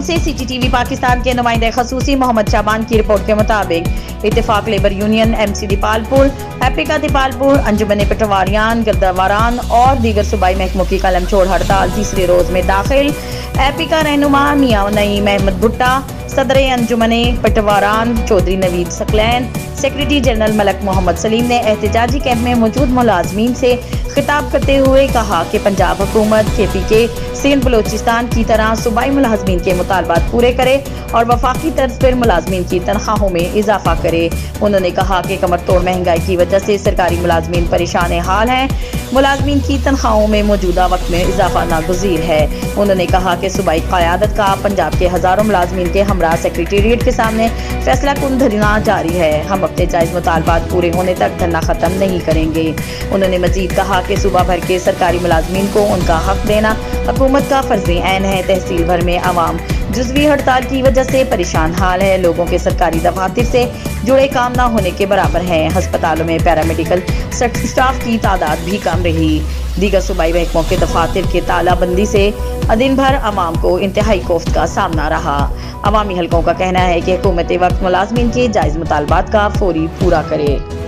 सियालकोट से CCTV पाकिस्तान के नुमाइंदे खसूसी मोहम्मद शाबान की रिपोर्ट के मुताबिक Ittefaq labour union MC Dipalpur, APCA Dipalpur, अंजुमन पटवारियान गद्दावारान और दीगर सूबाई महकमों की कलम छोड़ हड़ताल तीसरे रोज में दाखिल। एपिका रहनुमा मियां नईम अहमद भुट्टा, सदर अंजुमन पटवारान चौधरी नवीद सकलैन, सेक्रेटरी जनरल मलक मोहम्मद सलीम ने एहतजाजी कैंप में मौजूद मुलाजमीन से खिताब करते हुए कहा कि पंजाब हुकूमत KPK सिंध बलोचिस्तान की तरह सूबाई मुलाजमीन के मुतालबात पूरे करे और वफाकी तर्ज पर मुलाजमीन की तनख्वाहों में इजाफा करे। उन्होंने कहा कि कमर तोड़ महंगाई की वजह से सरकारी मुलाजमीन परेशान हाल हैं। मुलाजमीन की तनख्वाहों में मौजूदा वक्त में इजाफा नागुज़ीर है। उन्होंने कहा कि सूबाई क़यादत का पंजाब के हज़ारों मुलाजमीन के हमरा सेक्रेटेरिएट के सामने फैसला कुन धरना जारी है। हम अपने जायज़ मुतालबात पूरे होने तक धरना ख़त्म नहीं करेंगे। उन्होंने मजीद कहा कि सूबा भर के सरकारी मुलाजमीन को उनका हक देना हुकूमत का फर्ज़ ऐन है। तहसील भर में आवाम जुज़वी हड़ताल की वजह से परेशान हाल है। लोगों के सरकारी दफातर से जुड़े काम ना होने के बराबर हैं। अस्पतालों में पैरामेडिकल स्टाफ की तादाद भी कम रही। दीगर सूबाई महकमों के दफातर के तालाबंदी से दिन भर अवाम को इंतहाई कोफ्त का सामना रहा। अवामी हलकों का कहना है कि हुकूमत वक्त मुलाजमीन के जायज़ मुतालबात का फौरी पूरा करे।